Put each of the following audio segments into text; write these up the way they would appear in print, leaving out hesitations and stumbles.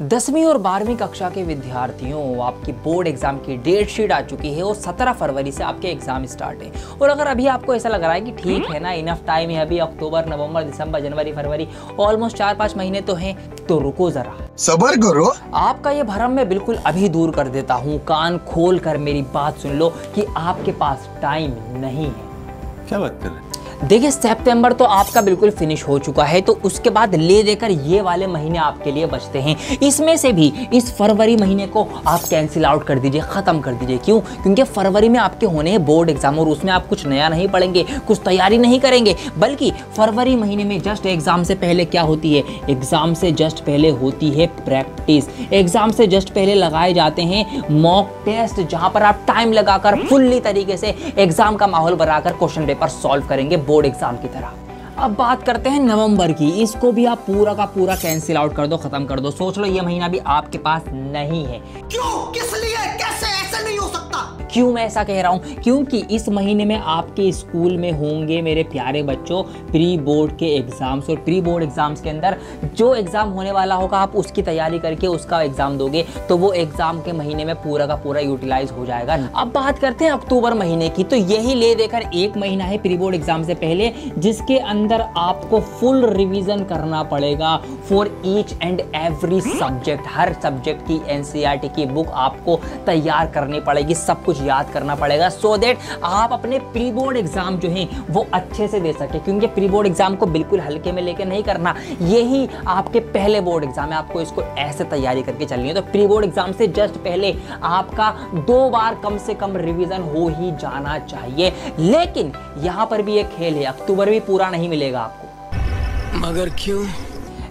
10वीं और 12वीं कक्षा के विद्यार्थियों, आपकी बोर्ड एग्जाम की डेट शीट आ चुकी है और 17 फरवरी से आपके एग्जाम स्टार्ट है। और अगर अभी आपको ऐसा लग रहा है कि ठीक है ना, इनफ टाइम है, अभी अक्टूबर, नवंबर, दिसंबर, जनवरी, फरवरी, ऑलमोस्ट 4-5 महीने तो हैं, तो रुको जरा, सब्र करो। आपका ये भ्रम मैं बिल्कुल अभी दूर कर देता हूँ। कान खोल कर मेरी बात सुन लो कि आपके पास टाइम नहीं है। क्या बात कर रहे हैं? देखिए, सितंबर तो आपका बिल्कुल फिनिश हो चुका है, तो उसके बाद ले देकर ये वाले महीने आपके लिए बचते हैं। इसमें से भी इस फरवरी महीने को आप कैंसिल आउट कर दीजिए, ख़त्म कर दीजिए। क्यों? क्योंकि फरवरी में आपके होने हैं बोर्ड एग्जाम और उसमें आप कुछ नया नहीं पढ़ेंगे, कुछ तैयारी नहीं करेंगे, बल्कि फरवरी महीने में जस्ट एग्जाम से पहले क्या होती है? एग्जाम से जस्ट पहले होती है प्रैक्टिस। एग्जाम से जस्ट पहले लगाए जाते हैं मॉक टेस्ट, जहां पर आप टाइम लगाकर फुल्ली तरीके से एग्जाम का माहौल बनाकर क्वेश्चन पेपर सॉल्व करेंगे बोर्ड एग्जाम की तरह। अब बात करते हैं नवंबर की। इसको भी आप पूरा का पूरा कैंसिल आउट कर दो, खत्म कर दो। सोच लो, ये महीना भी आपके पास नहीं है। क्यों? किस लिए? कैसे? ऐसा नहीं हो सकता। क्यों मैं ऐसा कह रहा हूं? क्योंकि इस महीने में आपके स्कूल में होंगे मेरे प्यारे बच्चों प्री बोर्ड के एग्जाम्स, और प्री बोर्ड एग्जाम्स के अंदर जो एग्जाम होने वाला होगा आप उसकी तैयारी करके उसका एग्जाम दोगे, तो वो एग्जाम के महीने में पूरा का पूरा यूटिलाइज हो जाएगा। अब बात करते हैं अक्टूबर महीने की, तो यही ले देकर एक महीना है प्री बोर्ड एग्जाम से पहले, जिसके अंदर आपको फुल रिवीजन करना पड़ेगा for each and every subject. Her subject की एनसीईआरटी की बुक आपको तैयार करनी पड़ेगी, सब कुछ याद करना पड़ेगा, सो दैट आप अपने प्री बोर्ड एग्जाम जो है वो अच्छे से दे सके। क्योंकि प्री बोर्ड एग्जाम को बिल्कुल हल्के में लेके नहीं करना, यही आपके पहले बोर्ड एग्जाम है, आपको इसको ऐसे तैयारी करके चलनी है। तो प्री बोर्ड एग्जाम से जस्ट पहले आपका 2 बार कम से कम रिवीजन हो ही जाना चाहिए। लेकिन यहां पर भी एक खेल है, अक्टूबर भी पूरा नहीं मिलेगा आपको। मगर क्यों?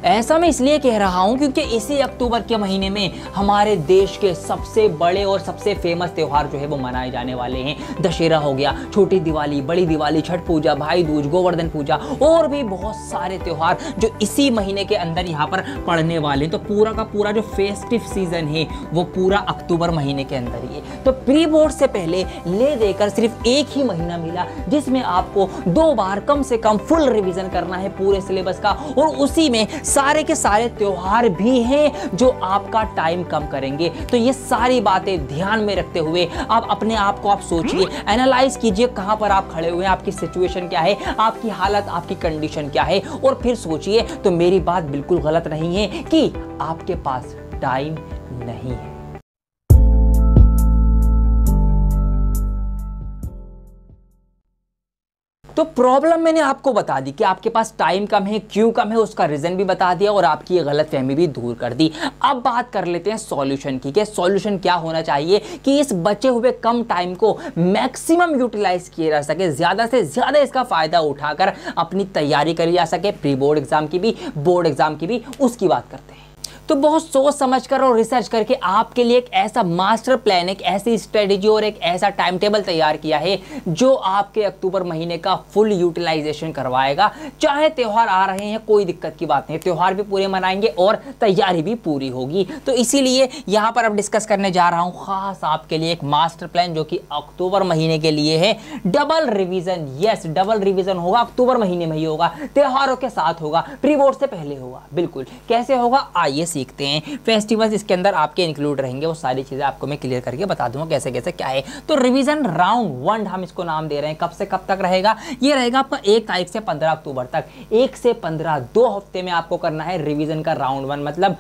ऐसा मैं इसलिए कह रहा हूं क्योंकि इसी अक्टूबर के महीने में हमारे देश के सबसे बड़े और सबसे फेमस त्योहार जो है वो मनाए जाने वाले हैं। दशहरा हो गया, छोटी दिवाली, बड़ी दिवाली, छठ पूजा, भाई दूज, गोवर्धन पूजा और भी बहुत सारे त्योहार जो इसी महीने के अंदर यहाँ पर पड़ने वाले हैं। तो पूरा का पूरा जो फेस्टिव सीजन है वो पूरा अक्टूबर महीने के अंदर ही है। तो प्री बोर्ड से पहले ले देकर सिर्फ एक ही महीना मिला जिसमें आपको 2 बार कम से कम फुल रिवीजन करना है पूरे सिलेबस का, और उसी में सारे के सारे त्योहार भी हैं जो आपका टाइम कम करेंगे। तो ये सारी बातें ध्यान में रखते हुए आप अपने आप को आप सोचिए, एनालाइज कीजिए कहां पर आप खड़े हुए हैं, आपकी सिचुएशन क्या है, आपकी हालत, आपकी कंडीशन क्या है, और फिर सोचिए तो मेरी बात बिल्कुल गलत नहीं है कि आपके पास टाइम नहीं है। तो प्रॉब्लम मैंने आपको बता दी कि आपके पास टाइम कम है, क्यों कम है, उसका रीजन भी बता दिया और आपकी ये गलतफहमी भी दूर कर दी। अब बात कर लेते हैं सॉल्यूशन की, कि सॉल्यूशन क्या होना चाहिए कि इस बचे हुए कम टाइम को मैक्सिमम यूटिलाइज किया जा सके, ज्यादा से ज्यादा इसका फायदा उठाकर अपनी तैयारी करी जा सके, प्री बोर्ड एग्जाम की भी, बोर्ड एग्जाम की भी। उसकी बात करते हैं। तो बहुत सोच समझकर और रिसर्च करके आपके लिए एक ऐसा मास्टर प्लान, एक ऐसी स्ट्रेटेजी और एक ऐसा टाइम टेबल तैयार किया है जो आपके अक्टूबर महीने का फुल यूटिलाइजेशन करवाएगा। चाहे त्योहार आ रहे हैं, कोई दिक्कत की बात नहीं, त्योहार भी पूरे मनाएंगे और तैयारी भी पूरी होगी। तो इसीलिए यहाँ पर अब डिस्कस करने जा रहा हूँ खास आपके लिए एक मास्टर प्लान जो कि अक्टूबर महीने के लिए है। Double revision, yes double revision होगा, अक्टूबर महीने में ही होगा, त्योहारों के साथ होगा, प्री बोर्ड से पहले होगा। बिल्कुल कैसे होगा आइए सीखते हैं। फेस्टिवल्स इसके अंदर आपके इंक्लूड रहेंगे, वो सारी चीजें आपको मैं क्लियर करके बता दूंगा कैसे कैसे क्या है। तो रिवीजन राउंड 1 हम इसको नाम दे रहे हैं। कब से कब तक रहेगा? ये रहेगा आपका 1 तारीख से 15 अक्टूबर तक। 1 से 15 2 हफ्ते में आपको करना है रिवीजन का राउंड 1, मतलब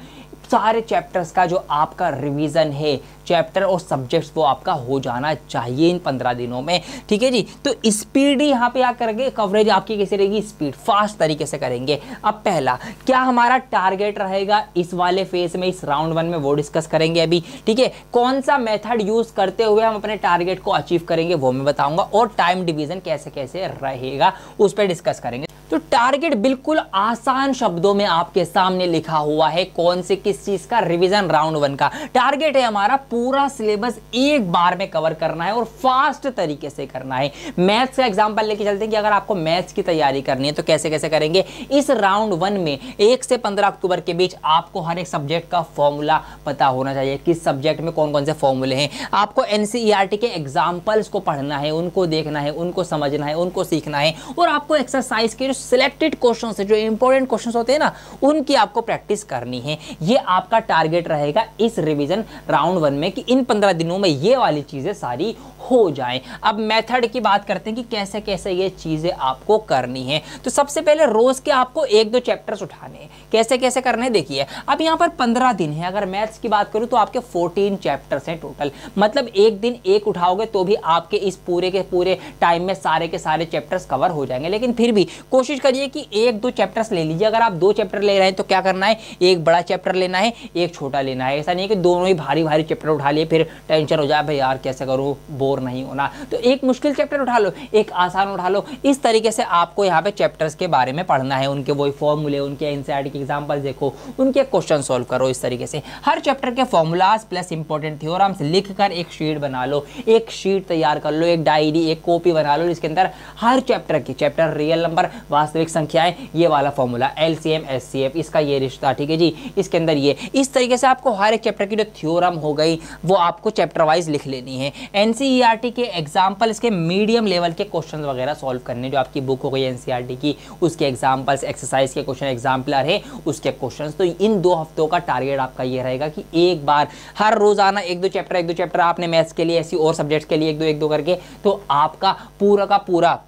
सारे चैप्टर्स का जो आपका रिवीजन है, चैप्टर और सब्जेक्ट्स, वो आपका हो जाना चाहिए इन 15 दिनों में। ठीक है जी। तो स्पीड यहाँ पे क्या करेंगे, कवरेज आपकी कैसे रहेगी, स्पीड फास्ट तरीके से करेंगे। अब पहला क्या हमारा टारगेट रहेगा इस वाले फेज में, इस राउंड 1 में, वो डिस्कस करेंगे अभी। ठीक है, कौन सा मेथड यूज करते हुए हम अपने टारगेट को अचीव करेंगे वो मैं बताऊंगा, और टाइम डिवीजन कैसे कैसे रहेगा उस पर डिस्कस करेंगे। तो टारगेट बिल्कुल आसान शब्दों में आपके सामने लिखा हुआ है। कौन से किस चीज का? रिवीजन राउंड 1 का टारगेट है हमारा पूरा सिलेबस एक बार में कवर करना है और फास्ट तरीके से करना है। मैथ्स का एग्जांपल लेके चलते हैं कि अगर आपको मैथ्स की तैयारी करनी है तो कैसे कैसे करेंगे। इस राउंड 1 में 1 से 15 अक्टूबर के बीच आपको हर एक सब्जेक्ट का फॉर्मूला पता होना चाहिए, किस सब्जेक्ट में कौन कौन से फॉर्मूले हैं। आपको एनसीईआरटी के एग्जाम्पल्स को पढ़ना है, उनको देखना है, उनको समझना है, उनको सीखना है, और आपको एक्सरसाइज के जो सिलेक्टेड क्वेश्चन है, जो इंपॉर्टेंट क्वेश्चन होते हैं ना, उनकी आपको प्रैक्टिस करनी है। ये आपका टारगेट रहेगा इस रिवीजन राउंड 1 में कि इन 15 दिनों में ये वाली चीजें सारी हो जाएं। अब मेथड की बात करते हैं कि कैसे कैसे ये चीजें आपको करनी है। तो सबसे पहले रोज के आपको 1-2 चैप्टर्स उठाने हैं। कैसे कैसे करने हैं देखिए, अब यहाँ पर 15 दिन है, अगर मैथ्स की बात करूँ तो आपके 14 चैप्टर्स हैं टोटल, मतलब एक दिन एक उठाओगे तो भी आपके इस पूरे के पूरे टाइम में सारे के सारे चैप्टर्स कवर हो जाएंगे। लेकिन फिर भी कोशिश करिए कि 1-2 चैप्टर्स ले लीजिए। अगर आप 2 चैप्टर ले रहे हैं तो क्या करना है, एक बड़ा चैप्टर लेना है, एक छोटा लेना है। ऐसा नहीं है कि दोनों ही भारी भारी चैप्टर उठा लिए फिर टेंशन हो जाए भाई यार कैसे करूँ, बोर नहीं होना। तो एक मुश्किल चैप्टर उठा लो, एक आसान उठा लो। इस तरीके से आपको यहाँ पे चैप्टर्स के बारे में पढ़ना है, उनके वही फॉर्मूले, उनके एनसीईआरटी के एग्जांपल देखो, उनके क्वेश्चन सॉल्व करो। इस तरीके से हर चैप्टर के फॉर्मूलाज प्लस इंपॉर्टेंट थ्योरम्स लिखकर एक शीट बना लो, एक शीट तैयार कर लो, एक डायरी, एक कॉपी बना लो, जिसके अंदर हर चैप्टर की, चैप्टर रियल नंबर, वास्तविक संख्याएं, ये वाला फॉर्मूला, एलसीएम एचसीएफ, इसका ये रिश्ता, ठीक है जी, इसके अंदर ये। इस तरीके से आपको हर एक चैप्टर की जो थ्योरम हो गई वो आपको चैप्टर वाइज लिख लेनी है। एनसीईआरटी के एग्जाम्पल, इसके मीडियम लेवल के क्वेश्चन वगैरह सॉल्व करने, जो आपकी बुक हो गई एनसीईआरटी की, उसके एग्जाम्पल्स, एक्सरसाइज के क्वेश्चन, एग्जाम्पलर है उसके क्वेश्चन। तो इन 2 हफ्तों का टारगेट आपका ये रहेगा कि एक बार हर रोजाना 1-2 चैप्टर आपने मैथ्स के लिए, ऐसी और सब्जेक्ट्स के लिए 1-2 करके, तो आपका पूरा का पूरा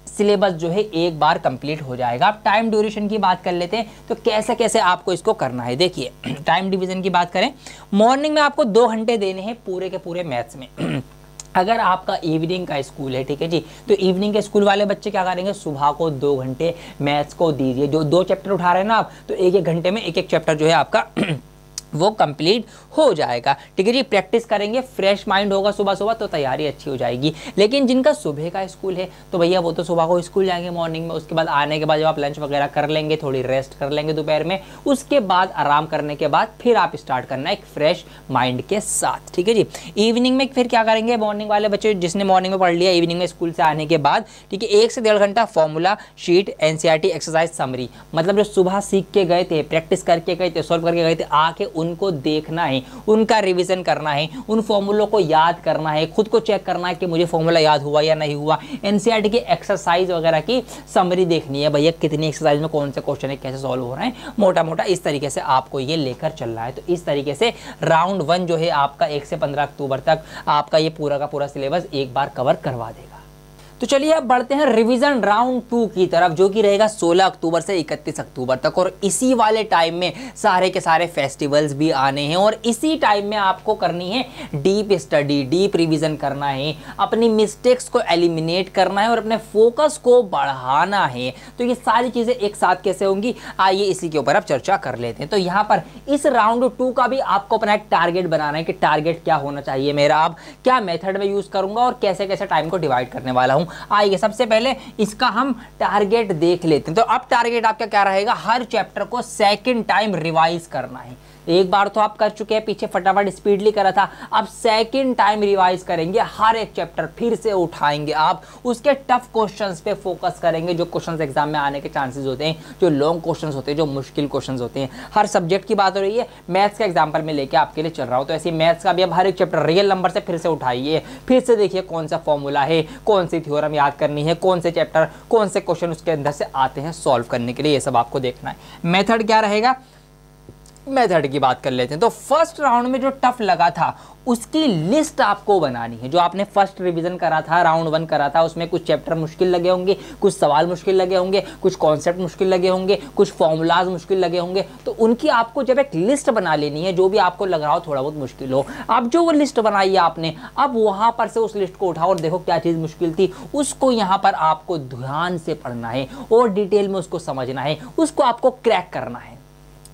सिलेबस जो है एक बार कंप्लीट हो जाएगा। अब टाइम ड्यूरेशन की बात कर लेते हैं, तो कैसे कैसे आपको इसको करना है। देखिए टाइम डिवीजन की बात करें, मॉर्निंग में आपको 2 घंटे देने हैं पूरे के पूरे मैथ्स में। अगर आपका इवनिंग का स्कूल है, ठीक है जी, तो इवनिंग के स्कूल वाले बच्चे क्या करेंगे, सुबह को 2 घंटे मैथ्स को दीजिए। जो 2 चैप्टर उठा रहे हैं ना आप, तो 1-1 घंटे में 1-1 चैप्टर जो है आपका वो कंप्लीट हो जाएगा, ठीक है जी। प्रैक्टिस करेंगे, फ्रेश माइंड होगा सुबह सुबह, तो तैयारी अच्छी हो जाएगी। लेकिन जिनका सुबह का स्कूल है तो भैया वो तो सुबह को स्कूल जाएंगे मॉर्निंग में, उसके बाद आने के बाद जब आप लंच वगैरह कर लेंगे, थोड़ी रेस्ट कर लेंगे दोपहर में, उसके बाद आराम करने के बाद फिर आप स्टार्ट करना है एक फ्रेश माइंड के साथ, ठीक है जी। इवनिंग में फिर क्या करेंगे, मॉर्निंग वाले बच्चे जिसने मॉर्निंग में पढ़ लिया, इवनिंग में स्कूल से आने के बाद, ठीक है, 1 से 1.5 घंटा formula sheet, NCERT exercise summary, मतलब जो सुबह सीख के गए थे, प्रैक्टिस करके गए थे, सॉल्व करके गए थे, आके उनको देखना है, उनका रिवीजन करना है, उन फॉर्मूलों को याद करना है, खुद को चेक करना है कि मुझे फॉर्मूला याद हुआ या नहीं हुआ। एनसीईआरटी की एक्सरसाइज वगैरह की समरी देखनी है, भैया कितनी एक्सरसाइज में कौन से क्वेश्चन है, कैसे सॉल्व हो रहे हैं, मोटा मोटा इस तरीके से आपको ये लेकर चलना है। तो इस तरीके से राउंड 1 जो है आपका 1 से 15 अक्टूबर तक आपका ये पूरा का पूरा सिलेबस एक बार कवर करवा देगा। तो चलिए अब बढ़ते हैं रिवीजन राउंड 2 की तरफ, जो कि रहेगा 16 अक्टूबर से 31 अक्टूबर तक। और इसी वाले टाइम में सारे के सारे फेस्टिवल्स भी आने हैं, और इसी टाइम में आपको करनी है डीप स्टडी, डीप रिवीजन करना है, अपनी मिस्टेक्स को एलिमिनेट करना है और अपने फोकस को बढ़ाना है। तो ये सारी चीज़ें एक साथ कैसे होंगी, आइए इसी के ऊपर अब चर्चा कर लेते हैं। तो यहाँ पर इस राउंड 2 का भी आपको अपना एक टारगेट बनाना है कि टारगेट क्या होना चाहिए मेरा, अब क्या मेथड में यूज़ करूँगा और कैसे कैसे टाइम को डिवाइड करने वाला हूँ। आइए सबसे पहले इसका हम टारगेट देख लेते हैं। तो अब टारगेट आपका क्या रहेगा, हर चैप्टर को सेकंड टाइम रिवाइज करना है। एक बार तो आप कर चुके हैं, पीछे फटाफट स्पीडली करा था, अब सेकंड टाइम रिवाइज करेंगे, हर एक चैप्टर फिर से उठाएंगे आप, उसके टफ क्वेश्चंस पे फोकस करेंगे, जो क्वेश्चंस एग्जाम में आने के चांसेस होते हैं, जो लॉन्ग क्वेश्चंस होते हैं, जो मुश्किल क्वेश्चंस होते हैं। हर सब्जेक्ट की बात हो रही है, मैथ्स का एग्जाम्पल में लेके आपके लिए चल रहा हूँ, तो ऐसे मैथ्स का भी अब हर एक चैप्टर रियल नंबर से फिर से उठाइए, फिर से देखिए कौन सा फॉर्मूला है, कौन सी थ्योरम याद करनी है, कौन से चैप्टर, कौन से क्वेश्चन उसके अंदर से आते हैं सॉल्व करने के लिए, ये सब आपको देखना है। मेथड क्या रहेगा, मेथड की बात कर लेते हैं। तो फर्स्ट राउंड में जो टफ लगा था उसकी लिस्ट आपको बनानी है। जो आपने फर्स्ट रिवीजन करा था, राउंड 1 करा था, उसमें कुछ चैप्टर मुश्किल लगे होंगे, कुछ सवाल मुश्किल लगे होंगे, कुछ कॉन्सेप्ट मुश्किल लगे होंगे, कुछ फॉर्मूलाज मुश्किल लगे होंगे, तो उनकी आपको जब एक लिस्ट बना लेनी है, जो भी आपको लग रहा हो थोड़ा बहुत मुश्किल हो। अब जो वो लिस्ट बनाई है आपने, अब वहां पर से उस लिस्ट को उठाओ और देखो क्या चीज़ मुश्किल थी, उसको यहाँ पर आपको ध्यान से पढ़ना है और डिटेल में उसको समझना है, उसको आपको क्रैक करना है।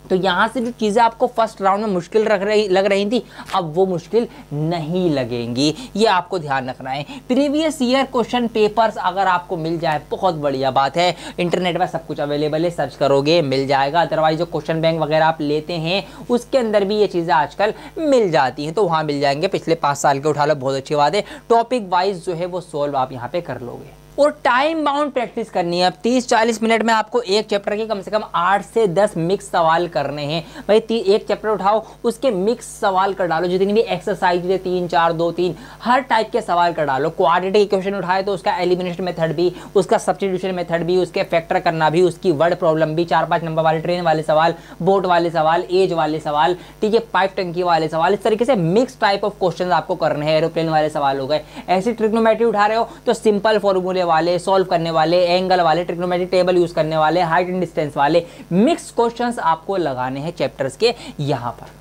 तो यहाँ से जो चीज़ें आपको फर्स्ट राउंड में मुश्किल लग रही थी, अब वो मुश्किल नहीं लगेंगी, ये आपको ध्यान रखना है। प्रीवियस ईयर क्वेश्चन पेपर्स अगर आपको मिल जाए बहुत बढ़िया बात है, इंटरनेट पर सब कुछ अवेलेबल है, सर्च करोगे मिल जाएगा। अदरवाइज जो क्वेश्चन बैंक वगैरह आप लेते हैं उसके अंदर भी ये चीज़ें आजकल मिल जाती हैं, तो वहाँ मिल जाएंगे। पिछले 5 साल के उठा लो, बहुत अच्छी बात है। टॉपिक वाइज जो है वो सॉल्व आप यहाँ पे कर लोगे। और टाइम बाउंड प्रैक्टिस करनी है। अब 30-40 मिनट में आपको एक चैप्टर के कम से कम 8 से 10 मिक्स सवाल करने हैं भाई। एक चैप्टर उठाओ, उसके मिक्स सवाल कर डालो, जितनी भी एक्सरसाइज है 3 4 2 3 हर टाइप के सवाल कर डालो। क्वाड्रेटिक इक्वेशन उठाए तो उसका एलिमिनेशन मेथड भी, उसका सब्स्टिट्यूशन मेथड भी, उसके फैक्टर करना भी, उसकी वर्ड प्रॉब्लम भी, 4-5 नंबर वाले ट्रेन वाले सवाल, बोट वाले सवाल, एज वाले सवाल, ठीक है, पाइप टंकी वाले सवाल। इस तरीके से मिक्स टाइप ऑफ क्वेश्चन आपको करने हैं। एरोप्लेन वाले सवाल हो गए। ऐसी ट्रिग्नोमेट्री उठा रहे हो तो सिंपल फॉर्मूले वाले, सॉल्व करने वाले, एंगल वाले, ट्रिग्नोमेट्री टेबल यूज करने वाले, हाइट एंड डिस्टेंस वाले मिक्स क्वेश्चंस आपको लगाने हैं चैप्टर्स के यहां पर।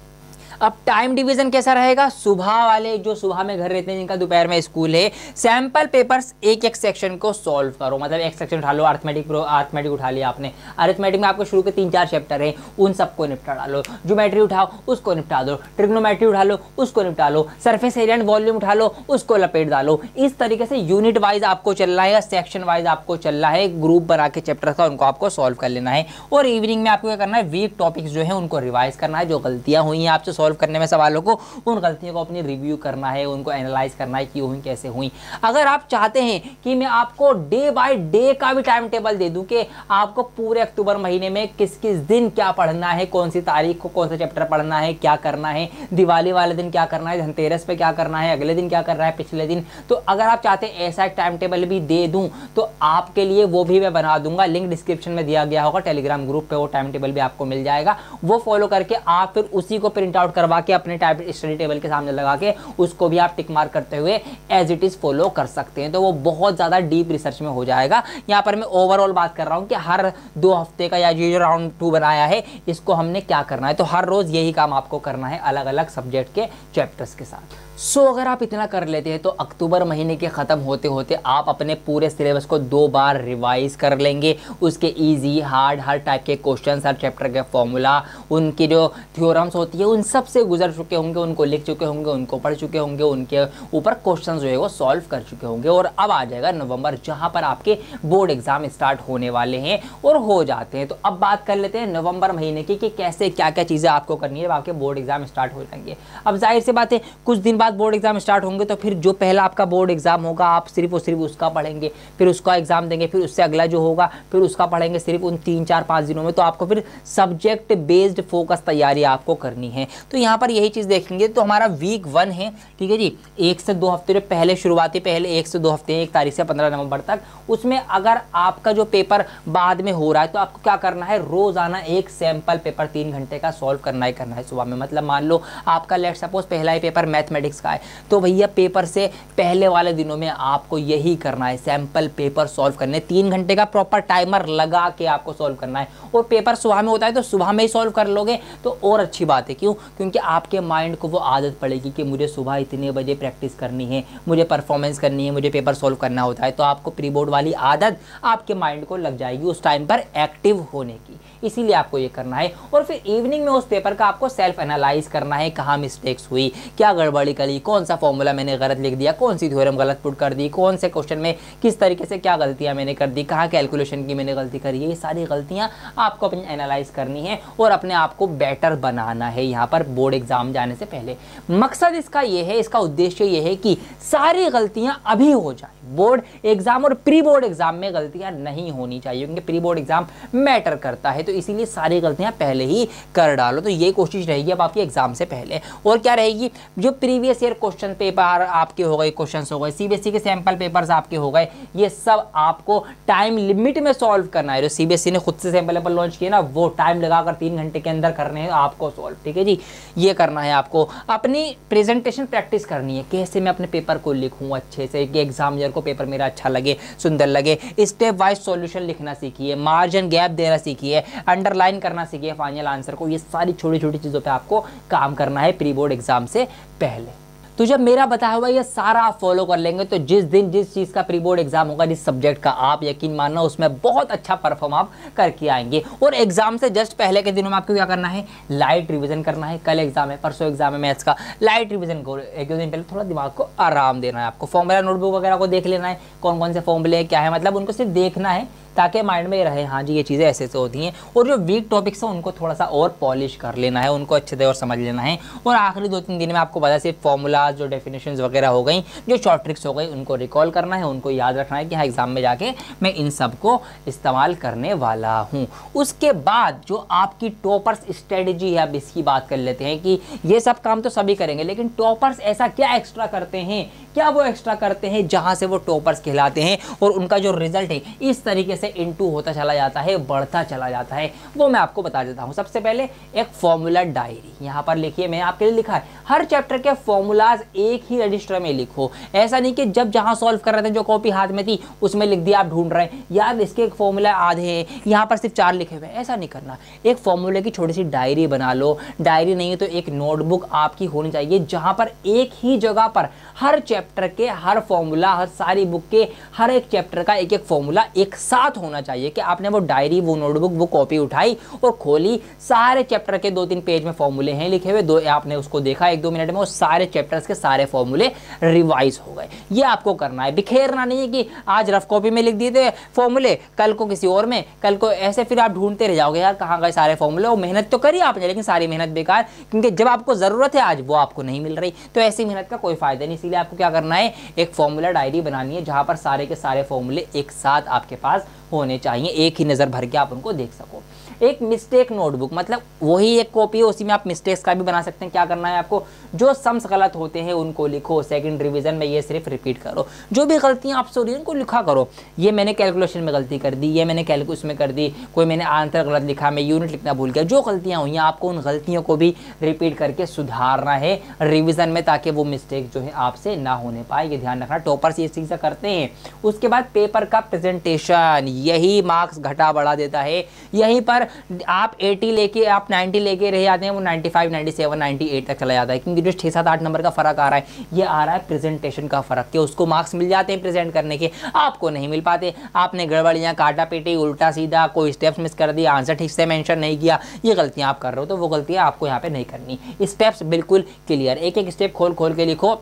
अब टाइम डिवीजन कैसा रहेगा? सुबह वाले जो सुबह में घर रहते हैं, जिनका दोपहर में स्कूल है, सैंपल पेपर्स एक सेक्शन को सॉल्व करो। मतलब एक सेक्शन उठा लो, अर्थमेटिक उठा लिया आपने, अर्थमेटिक में आपको शुरू के 3-4 चैप्टर हैं, उन सबको निपटा डालो। ज्योमेट्री उठाओ, उसको निपटा दो। ट्रिग्नोमेट्री उठा लो, उसको निपटा लो। सरफेस एरिया एंड वॉल्यूम उठा लो, उसको लपेट डालो। इस तरीके से यूनिट वाइज आपको चलना है या सेक्शन वाइज आपको चलना है। ग्रुप बना के चैप्टर का उनको आपको सॉल्व कर लेना है। और इवनिंग में आपको क्या करना है? वीक टॉपिक्स जो है उनको रिवाइज करना है। जो गलतियां हुई हैं आपसे करने में सवालों को, उन गलतियों को अपनी रिव्यू करना है, उनको एनालाइज करना है कि हुई कैसे हुई। अगर आप चाहते हैं कि मैं आपको डे बाय डे का भी टाइम टेबल दे दूं कि आपको पूरे अक्टूबर महीने में किस किस दिन क्या पढ़ना है, कौन सी तारीख को कौन सा चैप्टर पढ़ना है, क्या करना है, दिवाली वाले दिन क्या करना है, धनतेरस पे क्या करना है, अगले दिन क्या करना है, पिछले दिन, तो अगर आप चाहते हैं ऐसा एक टाइम टेबल भी दे दूं तो आपके लिए वो भी मैं बना दूंगा। लिंक डिस्क्रिप्शन में दिया गया होगा, टेलीग्राम ग्रुप पे वो टाइम टेबल भी आपको मिल जाएगा। वो फॉलो करके आप फिर उसी को प्रिंट आउट करवा के अपने टाइप स्टडी टेबल के सामने लगा के उसको भी आप टिक मार्क करते हुए एज इट इज फॉलो कर सकते हैं। तो वो बहुत ज्यादा डीप रिसर्च में हो जाएगा। यहाँ पर मैं ओवरऑल बात कर रहा हूँ कि हर 2 हफ्ते का या ये जो राउंड 2 बनाया है इसको हमने क्या करना है। तो हर रोज यही काम आपको करना है अलग अलग सब्जेक्ट के चैप्टर्स के साथ। अगर आप इतना कर लेते हैं तो अक्टूबर महीने के ख़त्म होते होते आप अपने पूरे सिलेबस को 2 बार रिवाइज कर लेंगे। उसके इजी, हार्ड, हर टाइप के क्वेश्चंस, हर चैप्टर के फॉर्मूला, उनकी जो थ्योरम्स होती है उन सब से गुजर चुके होंगे, उनको लिख चुके होंगे, उनको पढ़ चुके होंगे, उनके ऊपर क्वेश्चन जो है वो सॉल्व कर चुके होंगे। और अब आ जाएगा नवंबर, जहाँ पर आपके बोर्ड एग्जाम स्टार्ट होने वाले हैं और हो जाते हैं। तो अब बात कर लेते हैं नवंबर महीने की कि कैसे क्या क्या चीज़ें आपको करनी है जब आपके बोर्ड एग्जाम स्टार्ट हो जाएंगे। अब जाहिर सी बात है कुछ दिन बाद बोर्ड एग्जाम स्टार्ट होंगे तो फिर जो पहला आपका बोर्ड एग्जाम होगा आप सिर्फ और सिर्फ उसका पढ़ेंगे, फिर उसका एग्जाम देंगे, फिर उससे अगला जो होगा फिर उसका पढ़ेंगे सिर्फ उन 3-4-5 दिनों में। तो आपको फिर सब्जेक्ट बेस्ड फोकस तैयारी आपको करनी है। तो यहाँ पर यही चीज़ देखेंगे। तो हमारा वीक 1 है, ठीक है जी, 1 से 2 हफ्ते पहले शुरुआती पहले 1 से 2 हफ्ते 1 तारीख से 15 नवंबर तक, उसमें अगर आपका जो पेपर बाद में हो रहा है तो आपको क्या करना है? रोजाना एक सैंपल पेपर 3 घंटे का सॉल्व करना है सुबह में। मतलब मान लो आपका लेट सपोज पहला ही पेपर मैथमेटिक्स का है तो भैया पेपर से पहले वाले दिनों में आपको यही करना है, सैंपल पेपर सॉल्व करने। 3 घंटे का प्रॉपर टाइमर लगा के आपको सॉल्व करना है। और पेपर सुबह में होता है तो सुबह में ही सॉल्व कर लोगे तो और अच्छी बात है। क्यों? क्योंकि आपके माइंड को वो आदत पड़ेगी कि मुझे सुबह इतने बजे प्रैक्टिस करनी है, मुझे परफॉर्मेंस करनी है, मुझे पेपर सॉल्व करना होता है। तो आपको प्री बोर्ड वाली आदत आपके माइंड को लग जाएगी उस टाइम पर एक्टिव होने की। इसीलिए आपको ये करना है। और फिर इवनिंग में उस पेपर का आपको सेल्फ एनालाइज करना है, कहाँ मिस्टेक्स हुई, क्या गड़बड़ी करी, कौन सा फॉर्मूला मैंने गलत लिख दिया, कौन सी थ्योरम गलत पुट कर दी, कौन से क्वेश्चन में किस तरीके से क्या गलतियां मैंने कर दी, कहाँ कैलकुलेशन की मैंने गलती करी है। ये सारी गलतियां आपको अपनी एनालाइज करनी है और अपने आप को बेटर बनाना है यहाँ पर बोर्ड एग्जाम जाने से पहले। मकसद इसका ये है, इसका उद्देश्य ये है कि सारी गलतियां अभी हो जाए। बोर्ड एग्जाम और प्री बोर्ड एग्जाम में गलतियां नहीं होनी चाहिए क्योंकि प्री बोर्ड एग्जाम मैटर करता है। तो इसीलिए सारी गलतियां पहले ही कर डालो। तो ये कोशिश रहेगी अब आपके एग्जाम से पहले। और क्या रहेगी? जो प्रीवियस ईयर क्वेश्चन पेपर आपके हो गए, क्वेश्चन हो गए, सीबीएसई के सैंपल पेपर्स आपके हो गए, ये सब आपको टाइम लिमिट में सॉल्व करना है। जो सीबीएसई ने खुद से सैंपल पेपर लॉन्च किया ना, वो टाइम लगाकर 3 घंटे के अंदर करने हैं आपको सॉल्व, ठीक है जी। ये करना है आपको। अपनी प्रेजेंटेशन प्रैक्टिस करनी है, कैसे मैं अपने पेपर को लिखूं अच्छे से कि एग्जामिनर को पेपर मेरा अच्छा लगे, सुंदर लगे। स्टेप वाइज सॉल्यूशन लिखना सीखिए, मार्जिन गैप देना सीखिए, अंडरलाइन करना सीखिए फाइनल आंसर को। ये सारी छोटी छोटी चीज़ों पे आपको काम करना है प्री बोर्ड एग्जाम से पहले। तो जब मेरा बताया हुआ ये सारा आप फॉलो कर लेंगे तो जिस दिन जिस चीज़ का प्री बोर्ड एग्जाम होगा, जिस सब्जेक्ट का, आप यकीन मानना उसमें बहुत अच्छा परफॉर्म आप करके आएंगे। और एग्जाम से जस्ट पहले के दिनों में आपको क्या करना है? लाइट रिवीजन करना है। कल एग्जाम है, परसों एग्जाम है मैथ्स का, लाइट रिवीजन करो। 1-2 दिन पहले थोड़ा दिमाग को आराम देना है आपको। फॉर्मूला नोटबुक वगैरह को देख लेना है, कौन कौन से फॉर्मूले क्या है, मतलब उनको सिर्फ देखना है ताकि माइंड में रहे हाँ जी ये चीज़ें ऐसे ऐसे होती हैं। और जो वीक टॉपिक्स हैं उनको थोड़ा सा और पॉलिश कर लेना है, उनको अच्छे से और समझ लेना है। और आखिरी 2-3 दिन में आपको पता सिर्फ फॉर्मूलाज जो डेफिनेशंस वगैरह हो गई, जो शॉर्ट ट्रिक्स हो गई, उनको रिकॉल करना है, उनको याद रखना है कि हाँ एग्जाम में जाके मैं इन सब को इस्तेमाल करने वाला हूँ। उसके बाद जो आपकी टॉपर्स स्ट्रेटजी है, अब इसकी बात कर लेते हैं कि ये सब काम तो सभी करेंगे, लेकिन टॉपर्स ऐसा क्या एक्स्ट्रा करते हैं, क्या वो एक्स्ट्रा करते हैं जहां से वो टॉपर्स कहलाते हैं और उनका जो रिजल्ट है इस तरीके से इनटू होता चला जाता है, बढ़ता चला जाता है, वो मैं आपको बता देता हूं। सबसे पहले एक फॉर्मूला डायरी यहां पर लिखिए, मैं आपके लिए लिखा है हर चैप्टर के फॉर्मूलाज एक ही रजिस्टर में लिखो। ऐसा नहीं कि जब जहां सॉल्व कर रहे थे जो कॉपी हाथ में थी उसमें लिख दिया, आप ढूंढ रहे हैं यार इसके फॉर्मूला आधे हैं, यहाँ पर सिर्फ 4 लिखे हुए, ऐसा नहीं करना। एक फॉर्मूले की छोटी सी डायरी बना लो, डायरी नहीं है तो एक नोटबुक आपकी होनी चाहिए जहां पर एक ही जगह पर हर चैप्टर के हर फॉर्मूला, हर सारी बुक के हर एक चैप्टर का एक एक फॉर्मूला एक साथ होना चाहिए कि आपने वो डायरी, वो नोटबुक, वो कॉपी उठाई और खोली, सारे चैप्टर के 2-3 पेज में फॉर्मूले हैं लिखे हुए, दो आपने उसको देखा 1-2 मिनट में, वो सारे चैप्टर्स के सारे फॉर्मूले रिवाइज हो गए। ये आपको करना है, बिखेरना नहीं है कि आज रफ कॉपी में लिख दिए थे फॉर्मूले, कल को किसी और में, कल को ऐसे, फिर आप ढूंढते रह जाओगे यार कहाँ गए सारे फॉर्मूले। वो मेहनत तो करी आपने लेकिन सारी मेहनत बेकार, क्योंकि जब आपको जरूरत है आज वो आपको नहीं मिल रही, तो ऐसी मेहनत का कोई फायदा नहीं। इसीलिए आपको क्या करना है, एक फॉर्मूला डायरी बनानी है जहां पर सारे के सारे फॉर्मूले एक साथ आपके पास होने चाहिए, एक ही नज़र भर के आप उनको देख सको। एक मिस्टेक नोटबुक, मतलब वही एक कॉपी है, उसी में आप मिस्टेक्स का भी बना सकते हैं। क्या करना है आपको, जो सम्स गलत होते हैं उनको लिखो, सेकंड रिवीजन में ये सिर्फ रिपीट करो, जो भी गलतियां आपसे हो रही हैं उनको लिखा करो। ये मैंने कैलकुलेशन में गलती कर दी, ये मैंने कैलकुलस में कर दी, कोई मैंने आंसर गलत लिखा, मैं यूनिट लिखना भूल गया, जो गलतियां हुई हैं आपको उन गलतियों को भी रिपीट करके सुधारना है रिविजन में, ताकि वो मिस्टेक जो है आपसे ना होने पाए। ये ध्यान रखना, टॉपर्स ये चीज़ें करते हैं। उसके बाद पेपर का प्रेजेंटेशन, यही मार्क्स घटा बढ़ा देता है। यहीं पर आप 80 लेके आप 90 लेके रह जाते हैं, वो 95, 97, 98 तक चला जाता है, क्योंकि जो 6-7-8 नंबर का फर्क आ रहा है ये आ रहा है प्रेजेंटेशन का फर्क, कि उसको मार्क्स मिल जाते हैं प्रेजेंट करने के, आपको नहीं मिल पाते। आपने गड़बड़ियाँ, काटा पीटी, उल्टा सीधा, कोई स्टेप्स मिस कर दिया, आंसर ठीक से मेंशन नहीं किया, ये गलतियाँ आप कर रहे हो, तो वो गलतियाँ आपको यहाँ पे नहीं करनी। स्टेप्स बिल्कुल क्लियर, एक एक स्टेप खोल खोल के लिखो,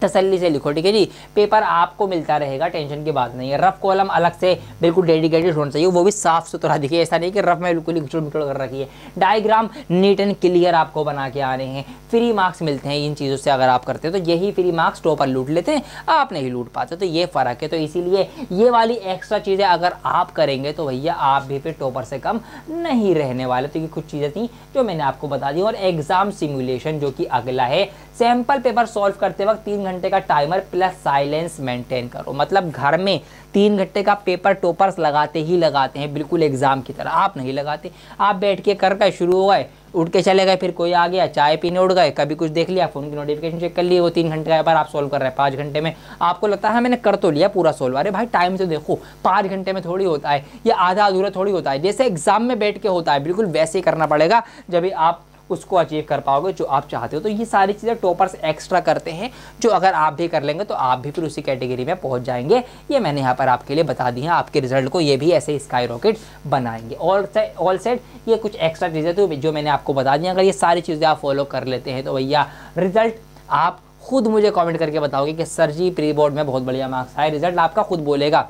तसल्ली से लिखो, ठीक है जी। पेपर आपको मिलता रहेगा, टेंशन की बात नहीं है। रफ कॉलम अलग से बिल्कुल डेडिकेटेड होना चाहिए, वो भी साफ सुथरा दिखे, ऐसा नहीं कि रफ में बिल्कुल ही घुटड़ मुचड़ कर रखी है। डायग्राम नीट एंड क्लियर आपको बना के आ रहे हैं। फ्री मार्क्स मिलते हैं इन चीज़ों से, अगर आप करते हो तो यही फ्री मार्क्स टॉपर लूट लेते हैं, आप नहीं लूट पाते, तो ये फ़र्क है। तो इसीलिए ये वाली एक्स्ट्रा चीज़ें अगर आप करेंगे तो भैया आप भी फिर टॉपर से कम नहीं रहने वाले। तो ये कुछ चीज़ें थी जो मैंने आपको बता दी। और एग्जाम सिमुलेशन जो कि अगला है, सैंपल पेपर सॉल्व करते वक्त 3 घंटे का टाइमर प्लस साइलेंस मेंटेन करो। मतलब घर में 3 घंटे का पेपर टॉपर्स लगाते ही लगाते हैं, बिल्कुल एग्जाम की तरह। आप नहीं लगाते, आप बैठ के कर गए, शुरू हो गए, उठ के चले गए, फिर कोई आ गया, चाय पीने उठ गए, कभी कुछ देख लिया, फोन की नोटिफिकेशन चेक कर ली, वो 3 घंटे का पेपर आप सोल्व कर रहे हैं 5 घंटे में। आपको लगता है मैंने कर तो लिया पूरा सोल्व, अरे भाई टाइम से देखो, 5 घंटे में थोड़ी होता है, ये आधा अधूरा थोड़ी होता है। जैसे एग्जाम में बैठ के होता है, बिल्कुल वैसे ही करना पड़ेगा, जब भी आप उसको अचीव कर पाओगे जो आप चाहते हो। तो ये सारी चीज़ें टॉपर्स एक्स्ट्रा करते हैं, जो अगर आप भी कर लेंगे तो आप भी फिर उसी कैटेगरी में पहुंच जाएंगे। ये मैंने यहाँ पर आपके लिए बता दी है, आपके रिजल्ट को ये भी ऐसे ही स्काई रॉकेट बनाएंगे। ऑल सेट ये कुछ एक्स्ट्रा चीज़ें तो जो मैंने आपको बता दी, अगर ये सारी चीज़ें आप फॉलो कर लेते हैं तो भैया रिजल्ट आप खुद मुझे कॉमेंट करके बताओगे कि सर जी प्री बोर्ड में बहुत बढ़िया मार्क्स आए। रिजल्ट आपका खुद बोलेगा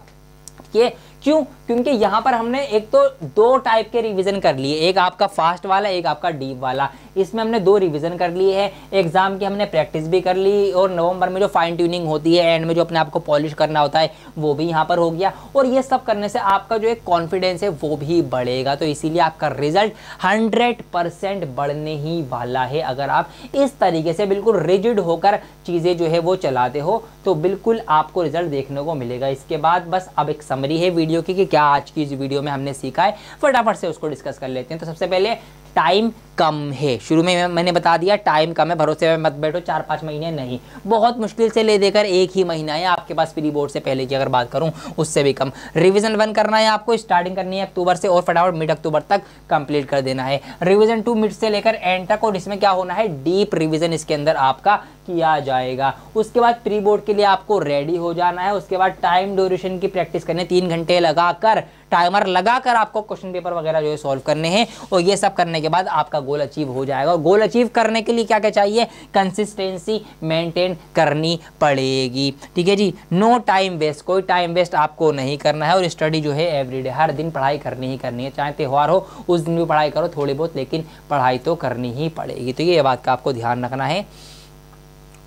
कि क्यों, क्योंकि यहाँ पर हमने एक तो 2 टाइप के रिवीजन कर लिए, एक आपका फास्ट वाला, एक आपका डीप वाला। इसमें हमने 2 रिवीजन कर लिए हैं, एग्जाम की हमने प्रैक्टिस भी कर ली, और नवंबर में जो फाइन ट्यूनिंग होती है, एंड में जो अपने आप को पॉलिश करना होता है, वो भी यहाँ पर हो गया। और ये सब करने से आपका जो एक कॉन्फिडेंस है वो भी बढ़ेगा। तो इसीलिए आपका रिजल्ट 100% बढ़ने ही वाला है। अगर आप इस तरीके से बिल्कुल रिजिड होकर चीज़ें जो है वो चलाते हो तो बिल्कुल आपको रिजल्ट देखने को मिलेगा। इसके बाद बस अब एक समरी है वीडियो की कि क्या आज की इस वीडियो में हमने सीखा है, फटाफट से उसको डिस्कस कर लेते हैं। तो सबसे पहले टाइम कम है, शुरू में मैंने बता दिया टाइम कम है, भरोसे में मत बैठो, 4-5 महीने नहीं, बहुत मुश्किल से ले देकर 1 ही महीना है आपके पास प्री बोर्ड से पहले की अगर बात करूं, उससे भी कम। रिवीजन 1 करना है आपको, स्टार्टिंग करनी है अक्टूबर से और फटाफट मिड अक्टूबर तक कंप्लीट कर देना है। रिवीजन 2 मिड से लेकर एंड तक, और इसमें क्या होना है, डीप रिवीजन इसके अंदर आपका किया जाएगा। उसके बाद प्री बोर्ड के लिए आपको रेडी हो जाना है। उसके बाद टाइम ड्यूरेशन की प्रैक्टिस करनी है, 3 घंटे लगाकर टाइमर लगाकर आपको क्वेश्चन पेपर वगैरह जो है सॉल्व करने हैं, और ये सब करने के बाद आपका गोल अचीव हो जाएगा। और गोल अचीव करने के लिए क्या क्या चाहिए, कंसिस्टेंसी मेंटेन करनी पड़ेगी, ठीक है जी। नो टाइम वेस्ट, कोई टाइम वेस्ट आपको नहीं करना है, और स्टडी जो है एवरीडे, हर दिन पढ़ाई करनी ही करनी है, चाहे त्यौहार हो उस दिन भी पढ़ाई करो थोड़ी बहुत, लेकिन पढ़ाई तो करनी ही पड़ेगी। तो ये बात का आपको ध्यान रखना है।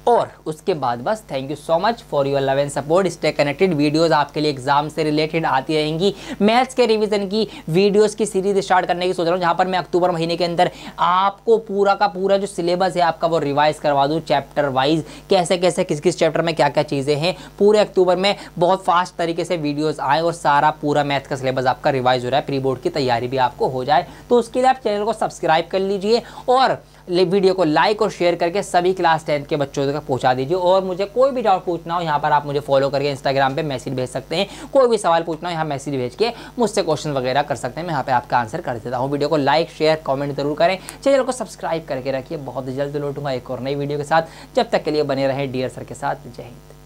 और उसके बाद बस thank you so much for your love and support. Stay connected, videos आपके लिए एग्जाम से रिलेटेड आती रहेंगी। मैथ्स के रिवीजन की वीडियोस की सीरीज स्टार्ट करने की सोच रहा हूँ, जहाँ पर मैं अक्टूबर महीने के अंदर आपको पूरा का पूरा जो सिलेबस है आपका वो रिवाइज करवा दूँ, चैप्टर वाइज कैसे कैसे किस किस चैप्टर में क्या क्या चीज़ें हैं। पूरे अक्टूबर में बहुत फास्ट तरीके से वीडियोज़ आए और सारा पूरा मैथ का सिलेबस आपका रिवाइज हो रहा है, प्री बोर्ड की तैयारी भी आपको हो जाए। तो उसके लिए आप चैनल को सब्सक्राइब कर लीजिए और वीडियो को लाइक और शेयर करके सभी क्लास 10 के बच्चों तक पहुंचा दीजिए। और मुझे कोई भी डाउट पूछना हो, यहाँ पर आप मुझे फॉलो करके इंस्टाग्राम पे मैसेज भेज सकते हैं। कोई भी सवाल पूछना हो यहाँ मैसेज भेज के मुझसे क्वेश्चन वगैरह कर सकते हैं, मैं यहाँ पे आपका आंसर कर देता हूँ। वीडियो को लाइक शेयर कमेंट जरूर करें, चैनल को सब्सक्राइब करके रखिए। बहुत जल्द लौटूंगा एक और नई वीडियो के साथ, जब तक के लिए बने रहें डियर सर के साथ। जय हिंद।